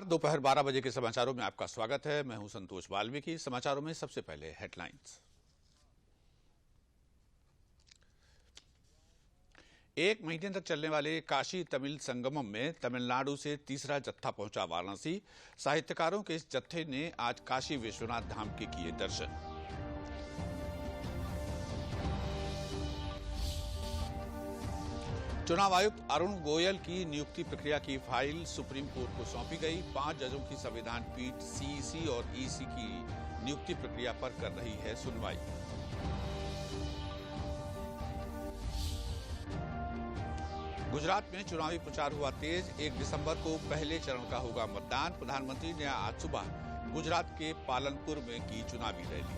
नमस्कार। दोपहर 12 बजे के समाचारों में आपका स्वागत है। मैं हूं संतोष वाल्मीकि। समाचारों में सबसे पहले हेडलाइंस। एक महीने तक चलने वाले काशी तमिल संगमम में तमिलनाडु से तीसरा जत्था पहुंचा वाराणसी। साहित्यकारों के इस जत्थे ने आज काशी विश्वनाथ धाम के किए दर्शन। चुनाव आयुक्त अरुण गोयल की नियुक्ति प्रक्रिया की फाइल सुप्रीम कोर्ट को सौंपी गई। 5 जजों की संविधान पीठ सीईसी और ईसी की नियुक्ति प्रक्रिया पर कर रही है सुनवाई। गुजरात में चुनावी प्रचार हुआ तेज। 1 दिसंबर को पहले चरण का होगा मतदान। प्रधानमंत्री ने आज सुबह गुजरात के पालनपुर में की चुनावी रैली।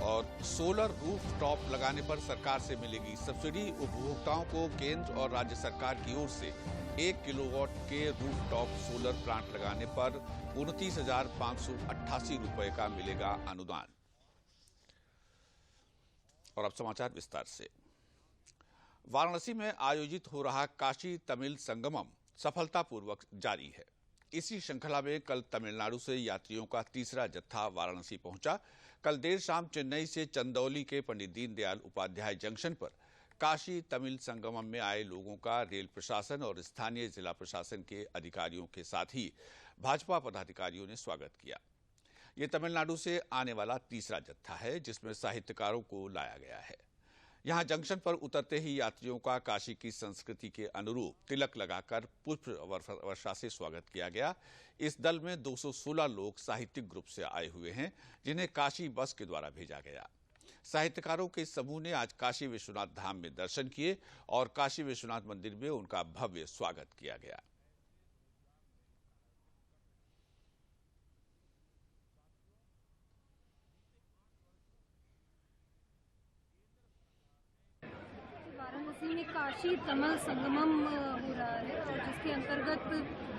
और सोलर रूफ टॉप लगाने पर सरकार से मिलेगी सब्सिडी। उपभोक्ताओं को केंद्र और राज्य सरकार की ओर से 1 किलोवाट के रूफ टॉप सोलर प्लांट लगाने पर 29,588 रुपए का मिलेगा अनुदान। और अब समाचार विस्तार से। वाराणसी में आयोजित हो रहा काशी तमिल संगमम सफलतापूर्वक जारी है। इसी श्रृंखला में कल तमिलनाडु से यात्रियों का तीसरा जत्था वाराणसी पहुंचा। कल देर शाम चेन्नई से चंदौली के पंडित दीनदयाल उपाध्याय जंक्शन पर काशी तमिल संगमम में आए लोगों का रेल प्रशासन और स्थानीय जिला प्रशासन के अधिकारियों के साथ ही भाजपा पदाधिकारियों ने स्वागत किया। ये तमिलनाडु से आने वाला तीसरा जत्था है जिसमें साहित्यकारों को लाया गया है। यहां जंक्शन पर उतरते ही यात्रियों का काशी की संस्कृति के अनुरूप तिलक लगाकर पुष्प वर्षा से स्वागत किया गया। इस दल में 216 लोग साहित्यिक ग्रुप से आए हुए हैं जिन्हें काशी बस के द्वारा भेजा गया। साहित्यकारों के समूह ने आज काशी विश्वनाथ धाम में दर्शन किए और काशी विश्वनाथ मंदिर में उनका भव्य स्वागत किया गया। वाराणसी में काशी तमिल संगमम हो रहा है और जिसके अंतर्गत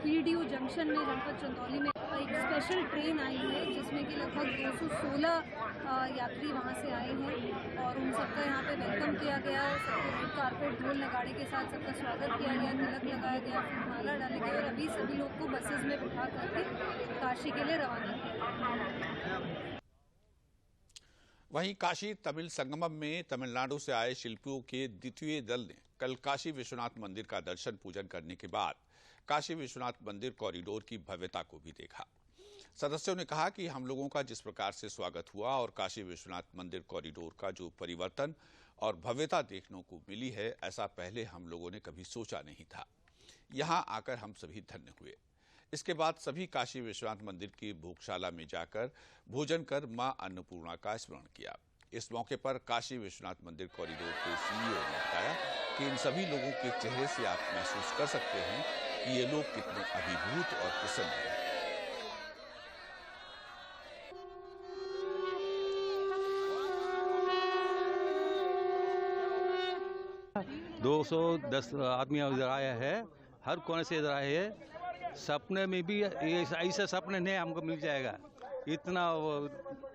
पीडीयू जंक्शन में जनपद चंदौली में एक स्पेशल ट्रेन आई है जिसमें कि लगभग 216 यात्री वहां से आए हैं और उन सबका यहाँ पे वेलकम किया गया। सबको रेड कारपेट ढोल नगाड़े के साथ सबका स्वागत किया गया, तिलक लगाया गया, माला डाले गए और अभी सभी लोग को बसेज में बिठा करके काशी के लिए रवाना किया। वहीं काशी तमिल संगमम में तमिलनाडु से आए शिल्पियों के द्वितीय दल ने कल काशी विश्वनाथ मंदिर का दर्शन पूजन करने के बाद काशी विश्वनाथ मंदिर कॉरिडोर की भव्यता को भी देखा। सदस्यों ने कहा कि हम लोगों का जिस प्रकार से स्वागत हुआ और काशी विश्वनाथ मंदिर कॉरिडोर का जो परिवर्तन और भव्यता देखने को मिली है, ऐसा पहले हम लोगों ने कभी सोचा नहीं था। यहां आकर हम सभी धन्य हुए। इसके बाद सभी काशी विश्वनाथ मंदिर की भोगशाला में जाकर भोजन कर मां अन्नपूर्णा का स्मरण किया। इस मौके पर काशी विश्वनाथ मंदिर कॉरिडोर के सीईओ ने बताया कि इन सभी लोगों के चेहरे से आप महसूस कर सकते हैं कि ये लोग कितने अभिभूत और प्रसन्न हैं। दो 210 आदमी इधर आया है, हर कोने से इधर आए हैं। सपने में भी ऐसा सपने नहीं हमको मिल जाएगा। इतना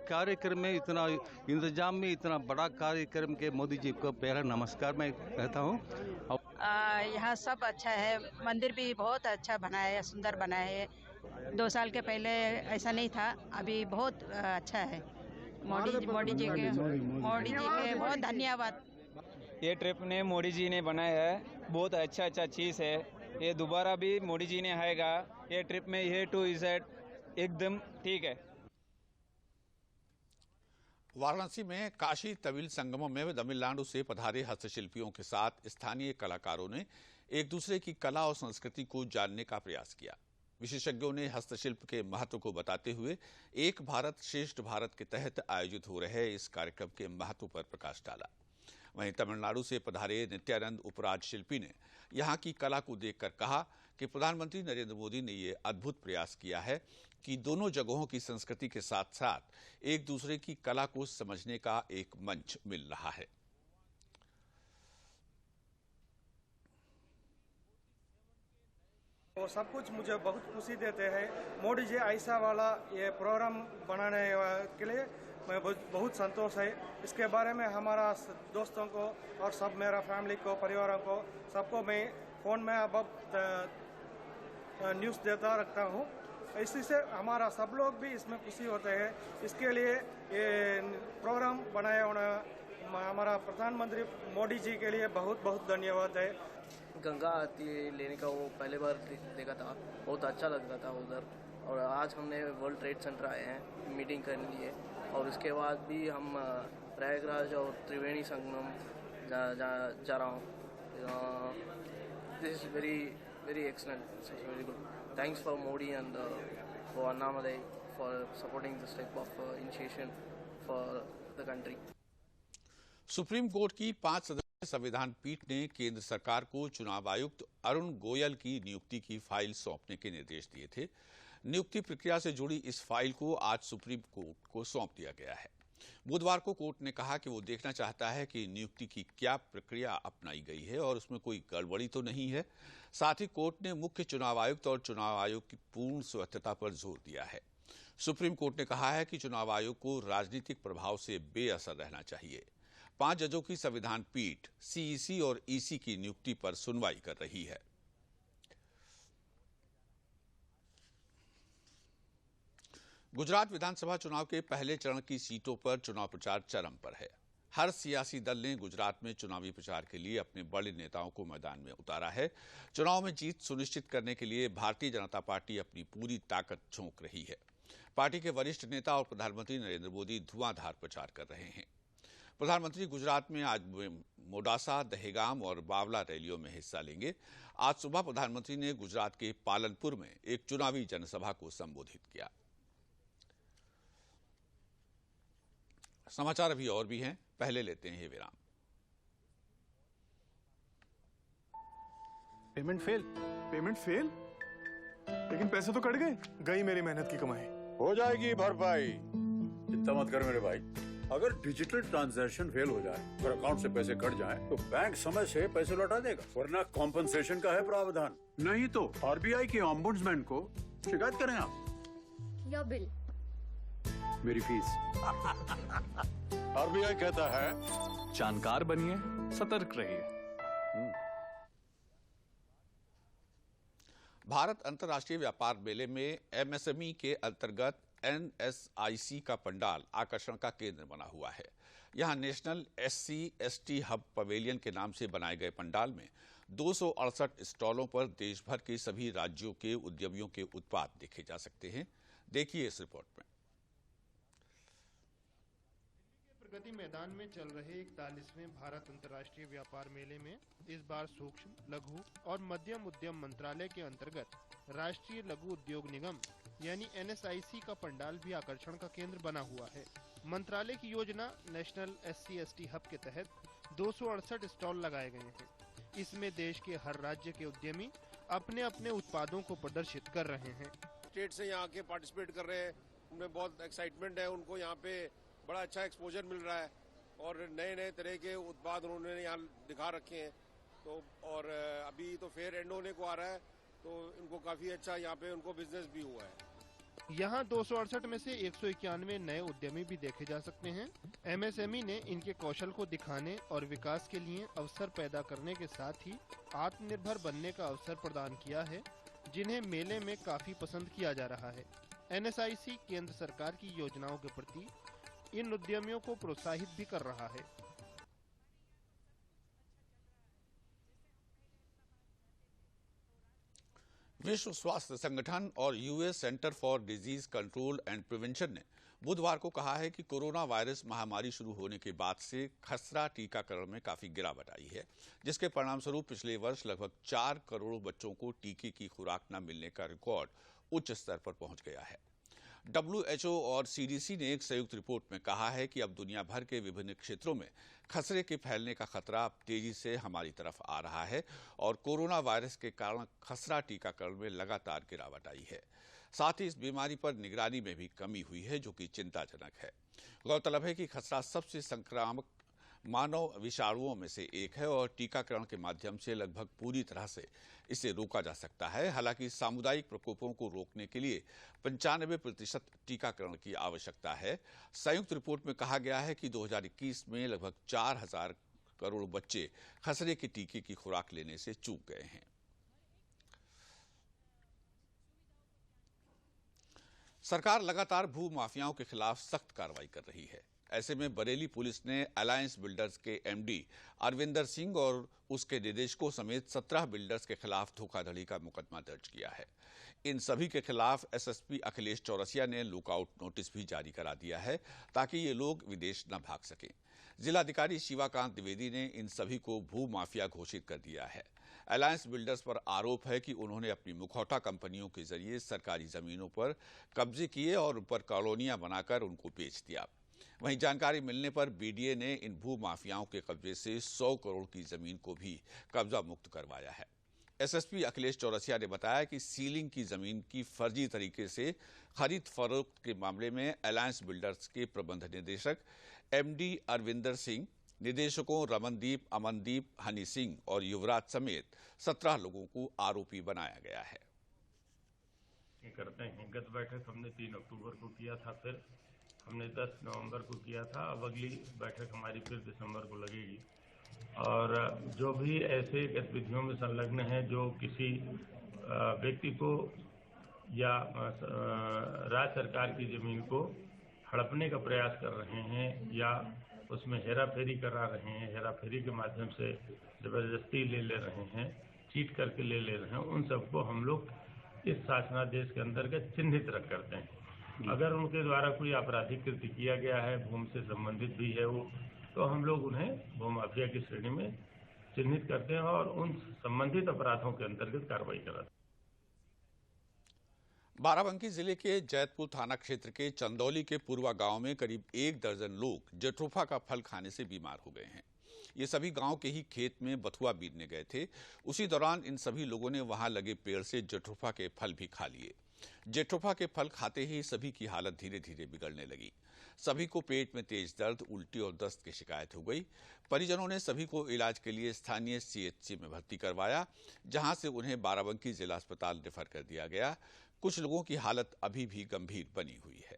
कार्यक्रम में, इतना इंतजाम में, इतना बड़ा कार्यक्रम के मोदी जी को पहला नमस्कार मैं कहता हूँ। यहाँ सब अच्छा है, मंदिर भी बहुत अच्छा बनाया है, सुंदर बनाया है। 2 साल के पहले ऐसा नहीं था, अभी बहुत अच्छा है। मोदी जी के बहुत धन्यवाद। ये ट्रिप ने मोदी जी ने बनाया है, बहुत अच्छा चीज़ है। ये दोबारा भी मोदी जी ने आएगा। ये ट्रिप में ये टू इजेड एकदम ठीक है। वाराणसी में काशी तमिल संगमम में तमिलनाडु से पधारे हस्तशिल्पियों के साथ स्थानीय कलाकारों ने एक दूसरे की कला और संस्कृति को जानने का प्रयास किया। विशेषज्ञों ने हस्तशिल्प के महत्व को बताते हुए एक भारत श्रेष्ठ भारत के तहत आयोजित हो रहे इस कार्यक्रम के महत्व पर प्रकाश डाला। वहीं तमिलनाडु से पधारे नित्यानंद उपराज शिल्पी ने यहां की कला को देखकर कहा कि प्रधानमंत्री नरेंद्र मोदी ने ये अद्भुत प्रयास किया है कि दोनों जगहों की संस्कृति के साथ साथ एक दूसरे की कला को समझने का एक मंच मिल रहा है। वो सब कुछ मुझे बहुत खुशी देते हैं। मोदी जी ऐसा वाला ये प्रोग्राम बनाने के लिए मैं बहुत संतोष है। इसके बारे में हमारा दोस्तों को और सब मेरा फैमिली को, परिवारों को, सबको मैं फ़ोन में अब न्यूज़ देता रखता हूँ। इसी से हमारा सब लोग भी इसमें खुशी होते हैं। इसके लिए ये प्रोग्राम बनाया होना हमारा प्रधानमंत्री मोदी जी के लिए बहुत बहुत धन्यवाद है। गंगा आरती लेने का वो पहले बार देखा था, बहुत अच्छा लग रहा था उधर। और आज हमने वर्ल्ड ट्रेड सेंटर आए हैं मीटिंग करने लिए, और उसके बाद भी हम प्रयागराज और त्रिवेणी संगम जा रहा हूँ। This is very excellent, very good. Thanks for Modi and for Annamalai for supporting this type of initiation for the country. Supreme court की 5 सदस्यीय संविधान पीठ ने केंद्र सरकार को चुनाव आयुक्त अरुण गोयल की नियुक्ति की फाइल सौंपने के निर्देश दिए थे। नियुक्ति प्रक्रिया से जुड़ी इस फाइल को आज सुप्रीम कोर्ट को सौंप दिया गया है। बुधवार को कोर्ट ने कहा कि वो देखना चाहता है कि नियुक्ति की क्या प्रक्रिया अपनाई गई है और उसमें कोई गड़बड़ी तो नहीं है। साथ ही कोर्ट ने मुख्य चुनाव आयुक्त और चुनाव आयोग की पूर्ण स्वायत्तता पर जोर दिया है। सुप्रीम कोर्ट ने कहा है कि चुनाव आयोग को राजनीतिक प्रभाव से बेअसर रहना चाहिए। 5 जजों की संविधान पीठ सीईसी और ईसी की नियुक्ति पर सुनवाई कर रही है। गुजरात विधानसभा चुनाव के पहले चरण की सीटों पर चुनाव प्रचार चरम पर है। हर सियासी दल ने गुजरात में चुनावी प्रचार के लिए अपने बड़े नेताओं को मैदान में उतारा है। चुनाव में जीत सुनिश्चित करने के लिए भारतीय जनता पार्टी अपनी पूरी ताकत झोंक रही है। पार्टी के वरिष्ठ नेता और प्रधानमंत्री नरेंद्र मोदी धुआंधार प्रचार कर रहे हैं। प्रधानमंत्री गुजरात में आज मोडासा, दहेगाम और बावला रैलियों में हिस्सा लेंगे। आज सुबह प्रधानमंत्री ने गुजरात के पालनपुर में एक चुनावी जनसभा को संबोधित किया। समाचार अभी और भी हैं, पहले लेते हैं ये विराम। पेमेंट फेल, लेकिन पैसे तो कट गई मेरी मेहनत की कमाई। हो जाएगी भरपाई, चिंता मत कर मेरे भाई। अगर डिजिटल ट्रांजैक्शन फेल हो जाए, अगर अकाउंट से पैसे कट जाएं, तो बैंक समय से पैसे लौटा देगा, वरना कॉम्पनसेशन का है प्रावधान। नहीं तो आरबीआई के ओम्बुड्समैन को शिकायत करें आप। या बिल, मेरी फीस। आरबीआई कहता है जानकार बनिए, सतर्क रहिए। भारत अंतर्राष्ट्रीय व्यापार मेले में एमएसएमई के अंतर्गत एनएसआईसी का पंडाल आकर्षण का केंद्र बना हुआ है। यहां नेशनल SC/ST हब पवेलियन के नाम से बनाए गए पंडाल में 268 स्टॉलों पर देश भर के सभी राज्यों के उद्यमियों के उत्पाद देखे जा सकते हैं। देखिए इस रिपोर्ट में। प्रगति मैदान में चल रहे 41वें भारत अंतर्राष्ट्रीय व्यापार मेले में इस बार सूक्ष्म, लघु और मध्यम उद्यम मंत्रालय के अंतर्गत राष्ट्रीय लघु उद्योग निगम यानी NSIC का पंडाल भी आकर्षण का केंद्र बना हुआ है। मंत्रालय की योजना नेशनल SC/ST हब के तहत 268 स्टॉल लगाए गए हैं। इसमें देश के हर राज्य के उद्यमी अपने अपने उत्पादों को प्रदर्शित कर रहे हैं। स्टेट से यहाँ के पार्टिसिपेट कर रहे हैं, उनमें बहुत एक्साइटमेंट है। उनको यहाँ पे बड़ा अच्छा एक्सपोजर मिल रहा है और नए नए तरह के उत्पाद उन्होंने यहाँ दिखा रखे हैं। तो और अभी तो फेयर एंड होने को आ रहा है, तो इनको काफी अच्छा यहाँ पे उनको बिजनेस भी हुआ है। यहाँ 268 में से 191 नए उद्यमी भी देखे जा सकते हैं। MSME ने इनके कौशल को दिखाने और विकास के लिए अवसर पैदा करने के साथ ही आत्मनिर्भर बनने का अवसर प्रदान किया है, जिन्हें मेले में काफी पसंद किया जा रहा है। NSIC केंद्र सरकार की योजनाओं के प्रति इन उद्यमियों को प्रोत्साहित भी कर रहा है। विश्व स्वास्थ्य संगठन और US centre for disease control and prevention ने बुधवार को कहा है कि कोरोना वायरस महामारी शुरू होने के बाद से खसरा टीकाकरण में काफी गिरावट आई है, जिसके परिणामस्वरूप पिछले वर्ष लगभग 4 करोड़ बच्चों को टीके की खुराक न मिलने का रिकॉर्ड उच्च स्तर पर पहुंच गया है। WHO और CDC ने एक संयुक्त रिपोर्ट में कहा है कि अब दुनिया भर के विभिन्न क्षेत्रों में खसरे के फैलने का खतरा तेजी से हमारी तरफ आ रहा है और कोरोना वायरस के कारण खसरा टीकाकरण में लगातार गिरावट आई है। साथ ही इस बीमारी पर निगरानी में भी कमी हुई है, जो कि चिंताजनक है। गौरतलब है कि खसरा सबसे संक्रामक मानव विषाणुओं में से एक है और टीकाकरण के माध्यम से लगभग पूरी तरह से इसे रोका जा सकता है। हालांकि सामुदायिक प्रकोपों को रोकने के लिए 95% टीकाकरण की आवश्यकता है। संयुक्त रिपोर्ट में कहा गया है कि 2021 में लगभग 4,000 करोड़ बच्चे खसरे के टीके की खुराक लेने से चूक गए हैं। सरकार लगातार भू माफियाओं के खिलाफ सख्त कार्रवाई कर रही है। ऐसे में बरेली पुलिस ने अलायंस बिल्डर्स के एमडी अरविंदर सिंह और उसके निदेशकों समेत 17 बिल्डर्स के खिलाफ धोखाधड़ी का मुकदमा दर्ज किया है। इन सभी के खिलाफ एसएसपी अखिलेश चौरसिया ने लुकआउट नोटिस भी जारी करा दिया है ताकि ये लोग विदेश न भाग सकें। जिलाधिकारी शिवाकांत द्विवेदी ने इन सभी को भू माफिया घोषित कर दिया है। अलायंस बिल्डर्स पर आरोप है कि उन्होंने अपनी मुखौटा कंपनियों के जरिए सरकारी जमीनों पर कब्जे किए और उन पर कॉलोनियां बनाकर उनको बेच दिया। वहीं जानकारी मिलने पर बीडीए ने इन भू माफियाओं के कब्जे से 100 करोड़ की जमीन को भी कब्जा मुक्त करवाया है। एसएसपी अखिलेश चौरसिया ने बताया कि सीलिंग की जमीन की फर्जी तरीके से खरीद फरोख्त के मामले में अलायंस बिल्डर्स के प्रबंध निदेशक एमडी अरविंदर सिंह, निदेशकों रमनदीप, अमनदीप, हनी सिंह और युवराज समेत 17 लोगों को आरोपी बनाया गया है। करते हैं। गत बैठक हमने 3 अक्टूबर को किया था, फिर हमने 10 नवंबर को किया था। अब अगली बैठक हमारी फिर दिसंबर को लगेगी। और जो भी ऐसे गतिविधियों में संलग्न हैं, जो किसी व्यक्ति को या राज्य सरकार की जमीन को हड़पने का प्रयास कर रहे हैं या उसमें हेराफेरी करा रहे हैं, हेराफेरी के माध्यम से जबरदस्ती ले रहे हैं, चीट करके ले रहे हैं, उन सबको हम लोग इस शासनादेश के अंतर्गत चिन्हित रख करते हैं। अगर उनके द्वारा कोई आपराधिक कृत्य किया गया है, भूमि से संबंधित भी है वो, तो हम लोग उन्हें भूमाफिया की श्रेणी में चिन्हित करते हैं और उन संबंधित अपराधों के अंतर्गत कार्रवाई कराते हैं। बाराबंकी जिले के जैतपुर थाना क्षेत्र के चंदौली के पूर्वा गांव में करीब 1 दर्जन लोग जेट्रोफा का फल खाने से बीमार हो गए हैं। ये सभी गांव के ही खेत में बथुआ बीनने गए थे। उसी दौरान इन सभी लोगों ने वहां लगे पेड़ से जेट्रोफा के फल भी खा लिए। जेट्रोफा के फल खाते ही सभी की हालत धीरे धीरे बिगड़ने लगी। सभी को पेट में तेज दर्द, उल्टी और दस्त की शिकायत हो गई। परिजनों ने सभी को इलाज के लिए स्थानीय सीएचसी में भर्ती करवाया, जहां से उन्हें बाराबंकी जिला अस्पताल रेफर कर दिया गया। कुछ लोगों की हालत अभी भी गंभीर बनी हुई है।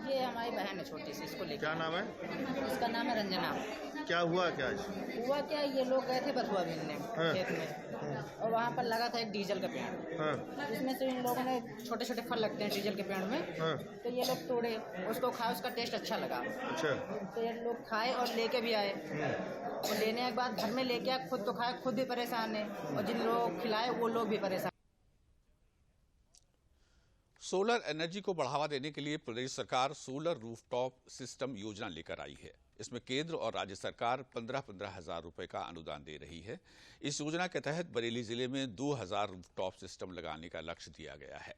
ये हमारी बहन है छोटी सी, इसको लेकर। क्या नाम है? इसका नाम है रंजना। क्या हुआ क्या? हुआ क्या, ये लोग गए थे बथुआ बीनने खेत में और वहाँ पर लगा था एक डीजल का पेड़। इसमें से इन लोगों ने छोटे छोटे फल लगते हैं डीजल के पेड़ में, तो ये लोग तोड़े, उसको खाए, उसका टेस्ट अच्छा लगा। अच्छा। तो ये लोग खाए और लेके भी आए और लेने के बाद घर में लेके आए, खुद तो खाए, खुद भी परेशान है और जिन लोगों को खिलाए वो लोग भी परेशान। सोलर एनर्जी को बढ़ावा देने के लिए प्रदेश सरकार सोलर रूफटॉप सिस्टम योजना लेकर आई है। इसमें केंद्र और राज्य सरकार 15-15 हजार रुपए का अनुदान दे रही है। इस योजना के तहत बरेली जिले में 2000 रूफटॉप सिस्टम लगाने का लक्ष्य दिया गया है।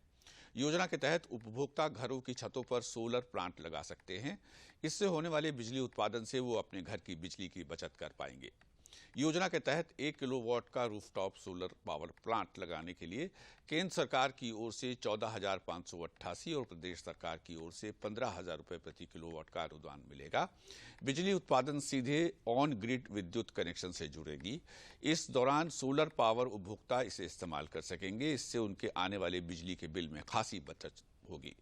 योजना के तहत उपभोक्ता घरों की छतों पर सोलर प्लांट लगा सकते हैं। इससे होने वाले बिजली उत्पादन से वो अपने घर की बिजली की बचत कर पाएंगे। योजना के तहत 1 किलोवाट का रूफटॉप सोलर पावर प्लांट लगाने के लिए केंद्र सरकार की ओर से 14,588 और प्रदेश सरकार की ओर से 15,000 रुपए प्रति किलोवाट का अनुदान मिलेगा। बिजली उत्पादन सीधे ऑन ग्रिड विद्युत कनेक्शन से जुड़ेगी। इस दौरान सोलर पावर उपभोक्ता इसे इस्तेमाल कर सकेंगे। इससे उनके आने वाले बिजली के बिल में खासी बचत होगी।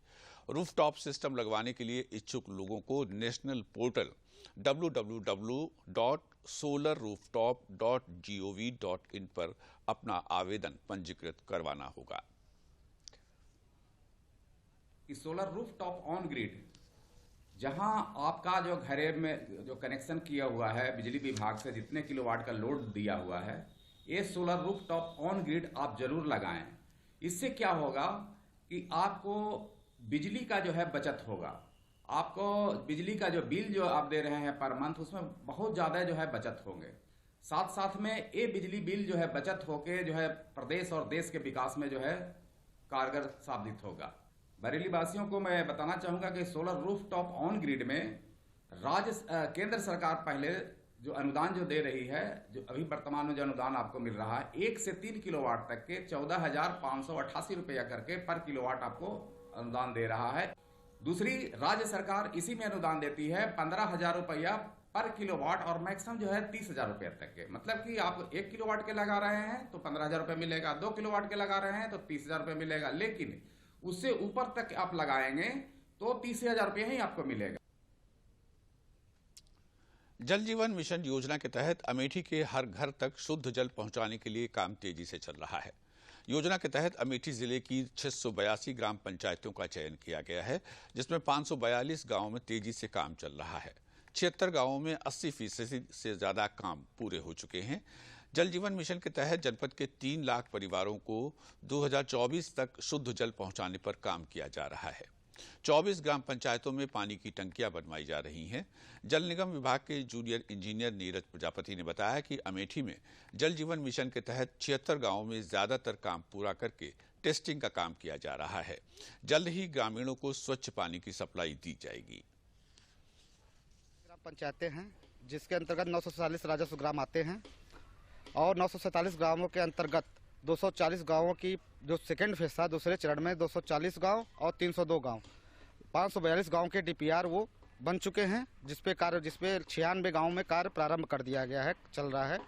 रूफटॉप सिस्टम लगवाने के लिए इच्छुक लोगों को नेशनल पोर्टल www.solarrooftop.gov.in पर अपना आवेदन पंजीकृत करवाना होगा। सोलर रूफटॉप ऑन ग्रिड, जहां आपका जो घरे में जो कनेक्शन किया हुआ है बिजली विभाग से, जितने किलोवाट का लोड दिया हुआ है, ये सोलर रूफटॉप ऑन ग्रिड आप जरूर लगाएं। इससे क्या होगा कि आपको बिजली का जो है बचत होगा। आपको बिजली का जो बिल जो आप दे रहे हैं पर मंथ, उसमें बहुत ज्यादा जो है बचत होंगे। साथ साथ में ये बिजली बिल जो है बचत होके जो है प्रदेश और देश के विकास में जो है कारगर साबित होगा। बरेली वासियों को मैं बताना चाहूंगा कि सोलर रूफटॉप ऑन ग्रिड में केंद्र सरकार पहले जो अनुदान जो दे रही है, जो अभी वर्तमान में जो अनुदान आपको मिल रहा है 1 से 3 किलोवाट तक के 14,588 रुपया करके पर किलोवाट आपको अनुदान दे रहा है। दूसरी, राज्य सरकार इसी में अनुदान देती है 15,000 रुपया पर किलोवाट और मैक्सिमम जो है 30,000 रुपये तक के। मतलब कि आप 1 किलोवाट के लगा रहे हैं तो 15,000 रुपये मिलेगा, 2 किलोवाट के लगा रहे हैं तो 30,000 रुपये मिलेगा, लेकिन उससे ऊपर तक आप लगाएंगे तो 30,000 रुपये ही आपको मिलेगा। जल जीवन मिशन योजना के तहत अमेठी के हर घर तक शुद्ध जल पहुंचाने के लिए काम तेजी से चल रहा है। योजना के तहत अमेठी जिले की 682 ग्राम पंचायतों का चयन किया गया है, जिसमें 542 गांवों में तेजी से काम चल रहा है। 76 गांवों में 80% से ज्यादा काम पूरे हो चुके हैं। जल जीवन मिशन के तहत जनपद के 3 लाख परिवारों को 2024 तक शुद्ध जल पहुंचाने पर काम किया जा रहा है। 24 ग्राम पंचायतों में पानी की टंकियां बनवाई जा रही हैं। जल निगम विभाग के जूनियर इंजीनियर नीरज प्रजापति ने बताया कि अमेठी में जल जीवन मिशन के तहत 76 गांवों में ज्यादातर काम पूरा करके टेस्टिंग का काम किया जा रहा है। जल्द ही ग्रामीणों को स्वच्छ पानी की सप्लाई दी जाएगी। ग्राम पंचायतें हैं जिसके अंतर्गत 947 राजस्व ग्राम आते हैं और 947 ग्रामों के अंतर्गत 240 गांवों की जो सेकेंड फेज था दूसरे चरण में 240 गांव और 302 गांव 542 गांव के डीपीआर वो बन चुके हैं, जिसपे 96 गांवों में कार्य प्रारंभ कर दिया गया है, चल रहा है।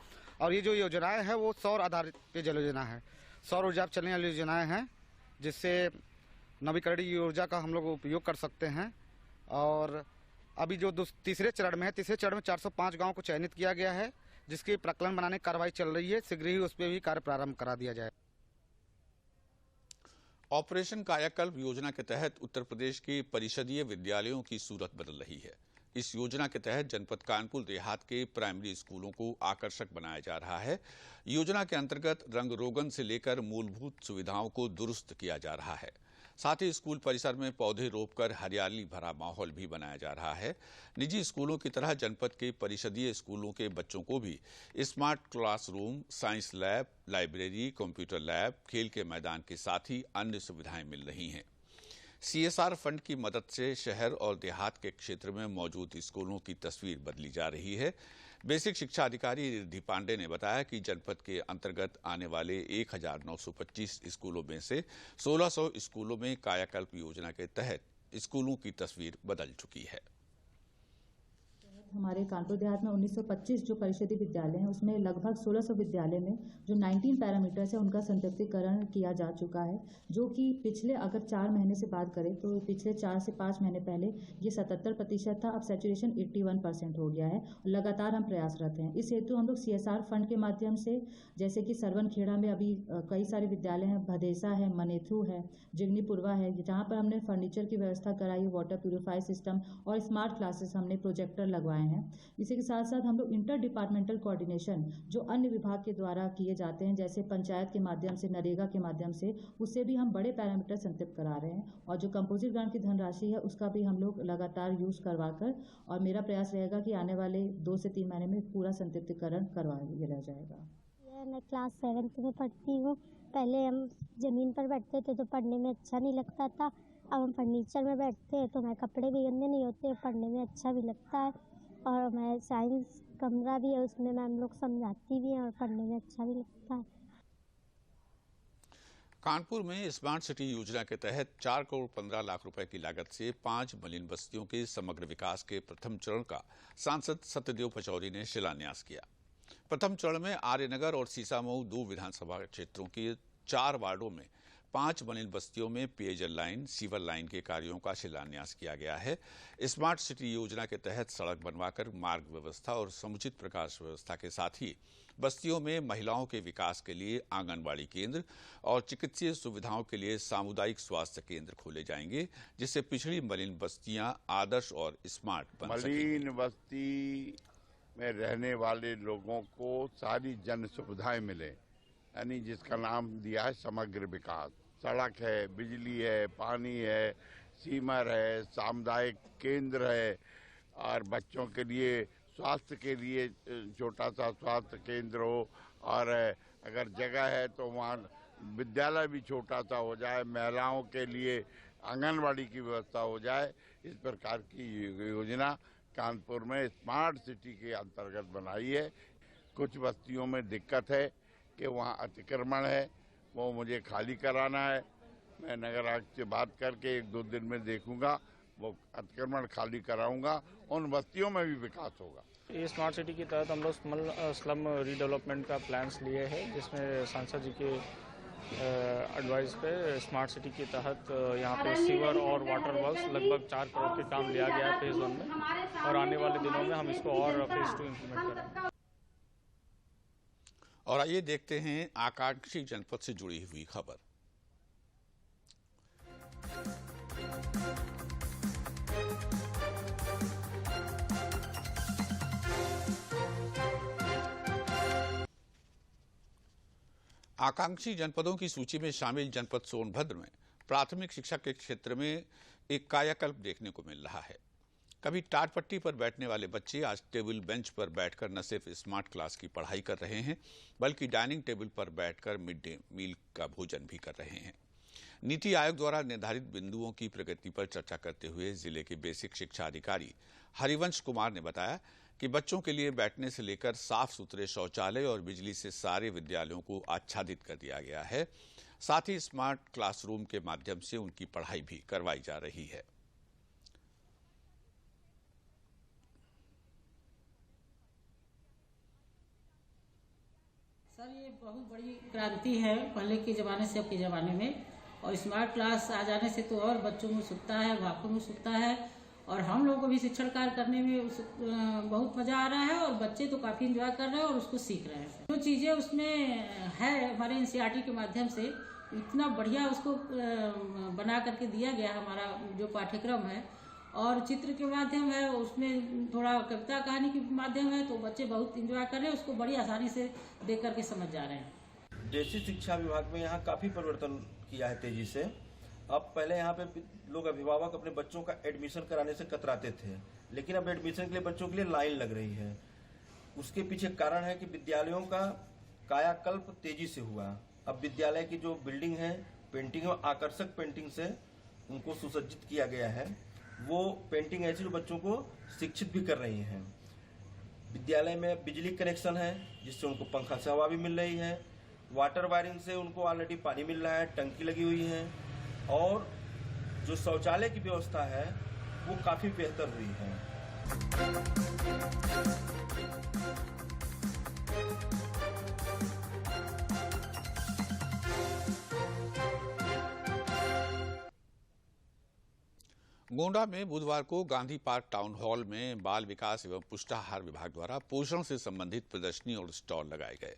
और ये जो योजनाएं हैं वो सौर आधारित जल योजना है, सौर ऊर्जा पर चलने वाली योजनाएं हैं, जिससे नवीकरणीय ऊर्जा का हम लोग उपयोग कर सकते हैं। और अभी जो तीसरे चरण में 405 गाँव को चयनित किया गया है, जिसकी प्रकलन बनाने की कार्रवाई चल रही है। शीघ्र ही उस पर भी कार्य प्रारंभ करा दिया जाए। ऑपरेशन कायाकल्प योजना के तहत उत्तर प्रदेश के परिषदीय विद्यालयों की सूरत बदल रही है। इस योजना के तहत जनपद कानपुर देहात के प्राइमरी स्कूलों को आकर्षक बनाया जा रहा है। योजना के अंतर्गत रंग रोगन से लेकर मूलभूत सुविधाओं को दुरुस्त किया जा रहा है। साथ ही स्कूल परिसर में पौधे रोपकर हरियाली भरा माहौल भी बनाया जा रहा है। निजी स्कूलों की तरह जनपद के परिषदीय स्कूलों के बच्चों को भी smart classroom, science lab, library, computer lab, खेल के मैदान के साथ ही अन्य सुविधाएं मिल रही हैं। CSR फंड की मदद से शहर और देहात के क्षेत्र में मौजूद स्कूलों की तस्वीर बदली जा रही है। बेसिक शिक्षा अधिकारी रिद्धि पांडे ने बताया कि जनपद के अंतर्गत आने वाले 1925 स्कूलों में से 1600 स्कूलों में कायाकल्प योजना के तहत स्कूलों की तस्वीर बदल चुकी है। हमारे कानपुर देहात में 1925 जो परिषदीय विद्यालय हैं उसमें लगभग 1600 विद्यालय में जो 19 पैरामीटर्स है उनका संतृप्तिकरण किया जा चुका है, जो कि पिछले अगर 4 महीने से बात करें तो पिछले 4 से 5 महीने पहले ये 77% था, अब सैचुरेशन 81% हो गया है। लगातार हम प्रयासरत हैं। इस हेतु हम लोग CSR फंड के माध्यम से, जैसे कि सरवनखेड़ा में अभी कई सारे विद्यालय हैं, भदेसा है, मनेथू है, जिगनीपुरवा है, जहाँ पर हमने फर्नीचर की व्यवस्था कराई, वाटर प्यूरिफायर सिस्टम और स्मार्ट क्लासेस हमने प्रोजेक्टर लगवाए हैं। इसी के साथ साथ हम लोग इंटर डिपार्टमेंटल कोऑर्डिनेशन जो अन्य विभाग के द्वारा किए जाते हैं, जैसे पंचायत के माध्यम से, नरेगा के माध्यम से, उससे भी हम बड़े पैरामीटर संतृप्त करा रहे हैं। और जो कंपोजिट ग्रांट की धनराशि है उसका भी हम लोग लगातार यूज करवाकर, और मेरा प्रयास रहेगा कि आने वाले 2 से 3 महीने में पूरा संतृप्तिकरण करवा दिया जाएगा। मैं क्लास 7th में पढ़ती हूँ। पहले हम जमीन पर बैठते थे तो पढ़ने में अच्छा नहीं लगता था। अब हम फर्नीचर में बैठते हैं तो हमारे कपड़े भी गंदे नहीं होते, पढ़ने में अच्छा भी लगता है। और मैं साइंस कमरा भी है, उसमें मैम लोग समझाती भी हैं और पढ़ने में अच्छा भी लगता है। कानपुर में स्मार्ट सिटी योजना के तहत 4 करोड़ 15 लाख रुपए की लागत से 5 मलिन बस्तियों के समग्र विकास के प्रथम चरण का सांसद सत्यदेव पचौरी ने शिलान्यास किया। प्रथम चरण में आर्यनगर और सीसामऊ 2 विधानसभा क्षेत्रों के 4 वार्डों में 5 मलिन बस्तियों में पेयजल लाइन, सीवर लाइन के कार्यों का शिलान्यास किया गया है। स्मार्ट सिटी योजना के तहत सड़क बनवाकर मार्ग व्यवस्था और समुचित प्रकाश व्यवस्था के साथ ही बस्तियों में महिलाओं के विकास के लिए आंगनबाड़ी केंद्र और चिकित्सीय सुविधाओं के लिए सामुदायिक स्वास्थ्य केंद्र खोले जाएंगे, जिससे पिछड़ी मलिन बस्तियां आदर्श और स्मार्ट बन सकेंगी। मलिन बस्ती में रहने वाले लोगों को सारी जन सुविधाएं मिले, यानी जिसका नाम दिया है समग्र विकास। सड़क है, बिजली है, पानी है, सीमर है, सामुदायिक केंद्र है, और बच्चों के लिए स्वास्थ्य के लिए छोटा सा स्वास्थ्य केंद्र हो, और अगर जगह है तो वहाँ विद्यालय भी छोटा सा हो जाए, महिलाओं के लिए आंगनबाड़ी की व्यवस्था हो जाए। इस प्रकार की योजना कानपुर में स्मार्ट सिटी के अंतर्गत बनाई है। कुछ बस्तियों में दिक्कत है कि वहाँ अतिक्रमण है, वो मुझे खाली कराना है। मैं नगर आयुक्त से बात करके 1-2 दिन में देखूंगा, वो अतिक्रमण खाली कराऊंगा, उन बस्तियों में भी विकास होगा। ये स्मार्ट सिटी के तहत हम लोग स्लम रीडेवलपमेंट का प्लान्स लिए हैं, जिसमें सांसद जी के एडवाइस पे स्मार्ट सिटी के तहत यहाँ पे सीवर और वाटर वर्क्स लगभग 4 करोड़ के काम लिया गया है फेज 1 में, और आने वाले दिनों में हम इसको और फेज 2 इम्प्लीमेंट करेंगे। और आइए देखते हैं आकांक्षी जनपद से जुड़ी हुई खबर। आकांक्षी जनपदों की सूची में शामिल जनपद सोनभद्र में प्राथमिक शिक्षा के क्षेत्र में एक कायाकल्प देखने को मिल रहा है। कभी टाट पट्टी पर बैठने वाले बच्चे आज टेबल बेंच पर बैठकर न सिर्फ स्मार्ट क्लास की पढ़ाई कर रहे हैं, बल्कि डाइनिंग टेबल पर बैठकर मिड डे मील का भोजन भी कर रहे हैं। नीति आयोग द्वारा निर्धारित बिंदुओं की प्रगति पर चर्चा करते हुए जिले के बेसिक शिक्षा अधिकारी हरिवंश कुमार ने बताया कि बच्चों के लिए बैठने से लेकर साफ सुथरे शौचालय और बिजली से सारे विद्यालयों को आच्छादित कर दिया गया है। साथ ही स्मार्ट क्लासरूम के माध्यम से उनकी पढ़ाई भी करवाई जा रही है। सर, ये बहुत बड़ी क्रांति है पहले के ज़माने से अब के ज़माने में, और स्मार्ट क्लास आ जाने से तो और बच्चों में उत्सुकता है, अभिभावकों में उत्सुकता है, और हम लोगों को भी शिक्षण कार्य करने में बहुत मज़ा आ रहा है, और बच्चे तो काफ़ी एंजॉय कर रहे हैं और उसको सीख रहे हैं। जो चीज़ें उसमें है हमारे एनसीईआरटी के माध्यम से इतना बढ़िया उसको बना करके दिया गया हमारा जो पाठ्यक्रम है, और चित्र के माध्यम है, उसमें थोड़ा कविता कहानी के माध्यम है, तो बच्चे बहुत एंजॉय कर रहे हैं, उसको बड़ी आसानी से देख करके समझ जा रहे हैं। देशी शिक्षा विभाग में यहाँ काफ़ी परिवर्तन किया है तेजी से। अब पहले यहाँ पे लोग अभिभावक अपने बच्चों का एडमिशन कराने से कतराते थे, लेकिन अब एडमिशन के लिए बच्चों के लिए लाइन लग रही है। उसके पीछे कारण है कि विद्यालयों का कायाकल्प तेजी से हुआ। अब विद्यालय की जो बिल्डिंग है, पेंटिंग और आकर्षक पेंटिंग से उनको सुसज्जित किया गया है। वो पेंटिंग ऐसी जो बच्चों को शिक्षित भी कर रही हैं। विद्यालय में बिजली कनेक्शन है, जिससे उनको पंखा से हवा भी मिल रही है। वाटर वायरिंग से उनको ऑलरेडी पानी मिल रहा है, टंकी लगी हुई है, और जो शौचालय की व्यवस्था है वो काफ़ी बेहतर हुई है। गोंडा में बुधवार को गांधी पार्क टाउन हॉल में बाल विकास एवं पुष्टाहार विभाग द्वारा पोषण से संबंधित प्रदर्शनी और स्टॉल लगाए गए।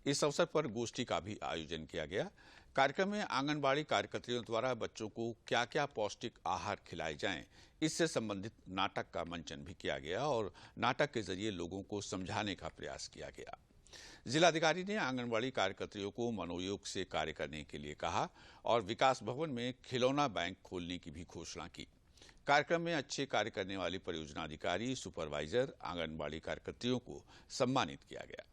इस अवसर पर गोष्ठी का भी आयोजन किया गया। कार्यक्रम में आंगनबाड़ी कार्यकर्तियों द्वारा बच्चों को क्या क्या पौष्टिक आहार खिलाए जाएं, इससे संबंधित नाटक का मंचन भी किया गया और नाटक के जरिए लोगों को समझाने का प्रयास किया गया। जिलाधिकारी ने आंगनबाड़ी कार्यकर्तियों को मनोयोग से कार्य करने के लिए कहा और विकास भवन में खिलौना बैंक खोलने की भी घोषणा की। कार्यक्रम में अच्छे कार्य करने वाली परियोजना अधिकारी, सुपरवाइजर, आंगनबाड़ी कार्यकर्तियों को सम्मानित किया गया।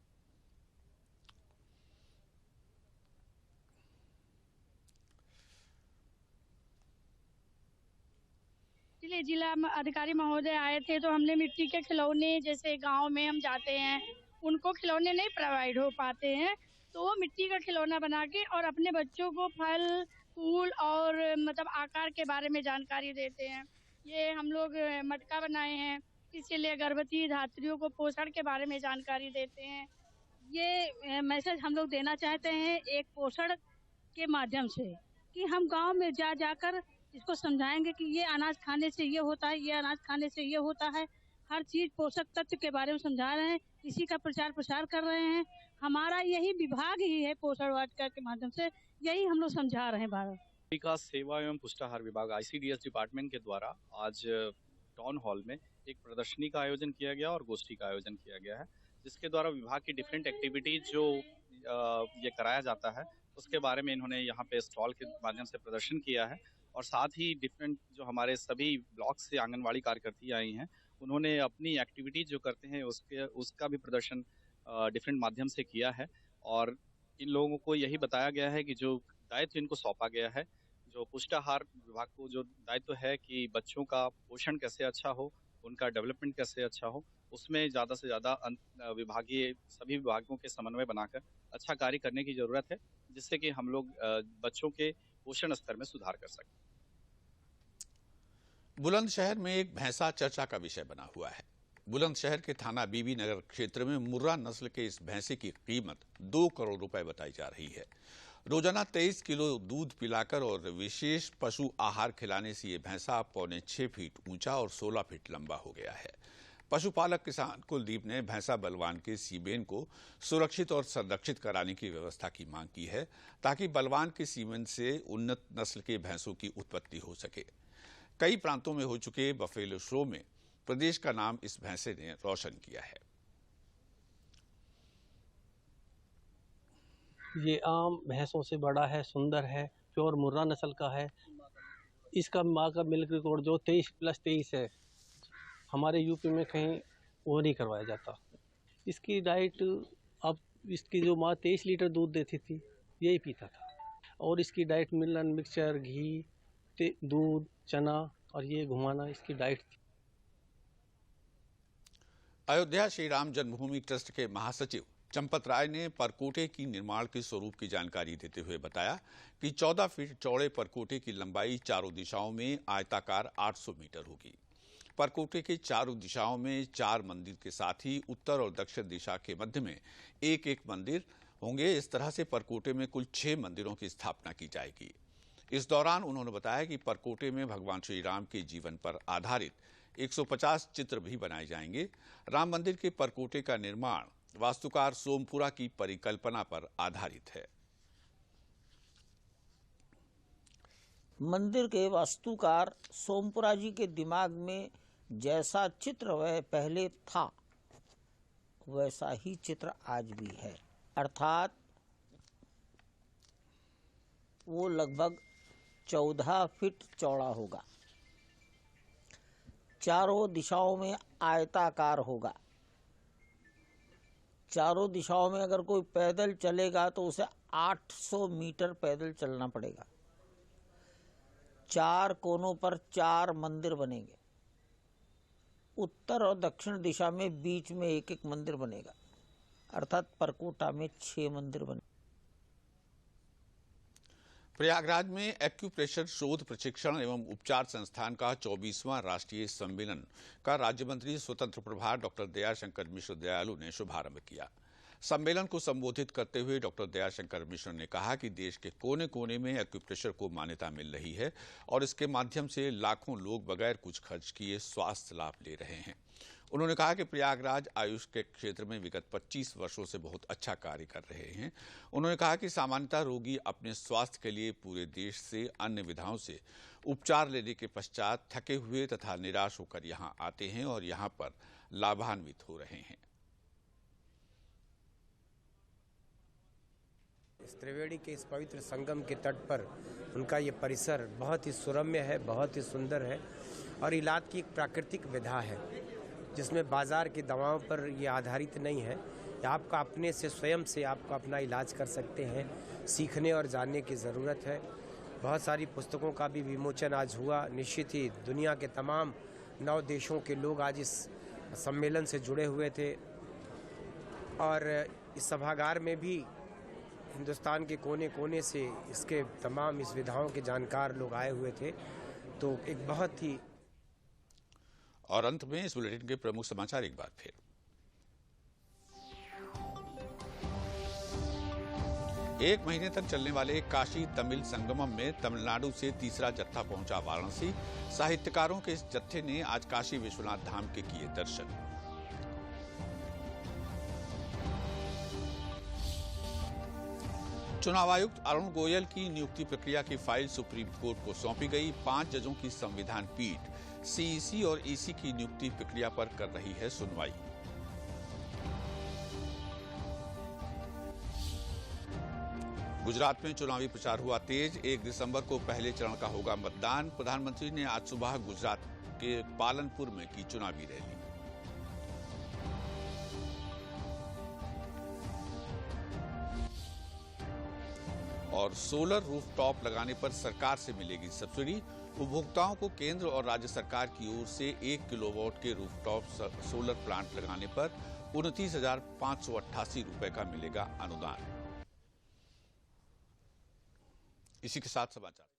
जिला अधिकारी महोदय आए थे, तो हमने मिट्टी के खिलौने, जैसे गांव में हम जाते हैं उनको खिलौने नहीं प्रोवाइड हो पाते हैं, तो वो मिट्टी का खिलौना बना के और अपने बच्चों को फल, फूल और मतलब आकार के बारे में जानकारी देते हैं। ये हम लोग मटका बनाए हैं, इसीलिए गर्भवती धात्रियों को पोषण के बारे में जानकारी देते हैं। ये मैसेज हम लोग देना चाहते हैं एक पोषण के माध्यम से, कि हम गांव में जाकर इसको समझाएंगे कि ये अनाज खाने से ये होता है, ये अनाज खाने से ये होता है। हर चीज पोषक तत्व के बारे में समझा रहे हैं, इसी का प्रचार प्रसार कर रहे हैं। हमारा यही विभाग ही है, पोषण वाटिका के माध्यम से यही हम लोग समझा रहे हैं। भारत विकास सेवा एवं पुष्टाहार विभाग ICDS डिपार्टमेंट के द्वारा आज टाउन हॉल में एक प्रदर्शनी का आयोजन किया गया और गोष्ठी का आयोजन किया गया है, जिसके द्वारा विभाग की डिफरेंट एक्टिविटीज जो ये कराया जाता है उसके बारे में इन्होंने यहाँ पे स्टॉल के माध्यम से प्रदर्शन किया है। और साथ ही डिफरेंट जो हमारे सभी ब्लॉक से आंगनवाड़ी कार्यकर्ती आई हैं, उन्होंने अपनी एक्टिविटीज जो करते हैं उसका भी प्रदर्शन डिफरेंट माध्यम से किया है। और इन लोगों को यही बताया गया है कि जो दायित्व इनको सौंपा गया है, जो पुष्टाहार विभाग को जो दायित्व है कि बच्चों का पोषण कैसे अच्छा हो, उनका डेवलपमेंट कैसे अच्छा हो, उसमें ज़्यादा से ज़्यादा विभागीय सभी विभागों के समन्वय बनाकर अच्छा कार्य करने की ज़रूरत है, जिससे कि हम लोग बच्चों के पोषण स्तर में सुधार कर सकें। बुलंदशहर में एक भैंसा चर्चा का विषय बना हुआ है। बुलंदशहर के थाना बीबी नगर क्षेत्र में मुर्रा नस्ल के इस भैंसे की कीमत 2 करोड़ रुपए बताई जा रही है। रोजाना 23 किलो दूध पिलाकर और विशेष पशु आहार खिलाने से ये भैंसा 5.25 फीट ऊंचा और 16 फीट लंबा हो गया है। पशुपालक किसान कुलदीप ने भैंसा बलवान के सीमेन को सुरक्षित और संरक्षित कराने की व्यवस्था की मांग की है, ताकि बलवान के सीमेन से उन्नत नस्ल के भैंसों की उत्पत्ति हो सके। कई प्रांतों में हो चुके बफेलो शो में प्रदेश का नाम इस भैंसे ने रोशन किया है। ये आम भैंसों से बड़ा है, सुंदर है, प्योर मुर्रा नस्ल का है। इसका माँ का मिल्क रिकॉर्ड जो 23+23 है, हमारे यूपी में कहीं वो नहीं करवाया जाता। इसकी डाइट, अब इसकी जो माँ 23 लीटर दूध देती थी, यही पीता था। और इसकी डाइट मिलन, मिक्सचर, घी, दूध, चना और ये घुमाना इसकी डाइट थी। अयोध्या श्री राम जन्मभूमि ट्रस्ट के महासचिव चंपत राय ने परकोटे की निर्माण के स्वरूप की जानकारी देते हुए बताया कि 14 फीट चौड़े परकोटे की लंबाई चारों दिशाओं में आयताकार 800 मीटर होगी। परकोटे के चारों दिशाओं में 4 मंदिर के साथ ही उत्तर और दक्षिण दिशा के मध्य में एक मंदिर होंगे। इस तरह से परकोटे में कुल 6 मंदिरों की स्थापना की जाएगी। इस दौरान उन्होंने बताया कि परकोटे में भगवान श्री राम के जीवन पर आधारित 150 चित्र भी बनाए जाएंगे। राम मंदिर के परकोटे का निर्माण वास्तुकार सोमपुरा की परिकल्पना पर आधारित है। मंदिर के वास्तुकार सोमपुरा जी के दिमाग में जैसा चित्र वह पहले था, वैसा ही चित्र आज भी है। अर्थात वो लगभग 14 फीट चौड़ा होगा, चारों दिशाओं में आयताकार होगा। चारों दिशाओं में अगर कोई पैदल चलेगा तो उसे 800 मीटर पैदल चलना पड़ेगा। 4 कोनों पर 4 मंदिर बनेंगे। उत्तर और दक्षिण दिशा में बीच में एक मंदिर बनेगा, अर्थात परकोटा में 6 मंदिर बने। प्रयागराज में एक्यूप्रेशर शोध प्रशिक्षण एवं उपचार संस्थान का 24वां राष्ट्रीय सम्मेलन का राज्य मंत्री स्वतंत्र प्रभार डॉक्टर दयाशंकर मिश्र दयालु ने शुभारंभ किया। सम्मेलन को संबोधित करते हुए डॉक्टर दयाशंकर मिश्र ने कहा कि देश के कोने कोने में एक्यूप्रेशर को मान्यता मिल रही है और इसके माध्यम से लाखों लोग बगैर कुछ खर्च किए स्वास्थ्य लाभ ले रहे हैं। उन्होंने कहा कि प्रयागराज आयुष के क्षेत्र में विगत 25 वर्षों से बहुत अच्छा कार्य कर रहे हैं। उन्होंने कहा कि सामान्यतः रोगी अपने स्वास्थ्य के लिए पूरे देश से अन्य विधाओं से उपचार लेने के पश्चात थके हुए तथा निराश होकर यहां आते हैं और यहां पर लाभान्वित हो रहे हैं। इस त्रिवेणी के इस पवित्र संगम के तट पर उनका ये परिसर बहुत ही सुरम्य है, बहुत ही सुंदर है और इलाज की एक प्राकृतिक विधा है, जिसमें बाजार की दवाओं पर ये आधारित नहीं है। आपका अपने से स्वयं से आपका अपना इलाज कर सकते हैं। सीखने और जानने की ज़रूरत है। बहुत सारी पुस्तकों का भी विमोचन आज हुआ। निश्चित ही दुनिया के तमाम 9 देशों के लोग आज इस सम्मेलन से जुड़े हुए थे और इस सभागार में भी हिंदुस्तान के कोने कोने से इसके तमाम इस विधाओं के जानकार लोग आए हुए थे। तो एक बहुत ही और अंत में इस बुलेटिन के प्रमुख समाचार एक बार फिर। एक महीने तक चलने वाले काशी तमिल संगमम में तमिलनाडु से तीसरा जत्था पहुंचा वाराणसी। साहित्यकारों के इस जत्थे ने आज काशी विश्वनाथ धाम के किए दर्शन। चुनाव आयुक्त अरुण गोयल की नियुक्ति प्रक्रिया की फाइल सुप्रीम कोर्ट को सौंपी गई। 5 जजों की संविधान पीठ सीईसी और ईसी की नियुक्ति प्रक्रिया पर कर रही है सुनवाई। गुजरात में चुनावी प्रचार हुआ तेज। 1 दिसंबर को पहले चरण का होगा मतदान। प्रधानमंत्री ने आज सुबह गुजरात के पालनपुर में की चुनावी रैली। और सोलर रूफटॉप लगाने पर सरकार से मिलेगी सब्सिडी। उपभोक्ताओं को केंद्र और राज्य सरकार की ओर से 1 किलोवाट के रूफटॉप सोलर प्लांट लगाने पर 29,588 रुपए का मिलेगा अनुदान। इसी के साथ समाचार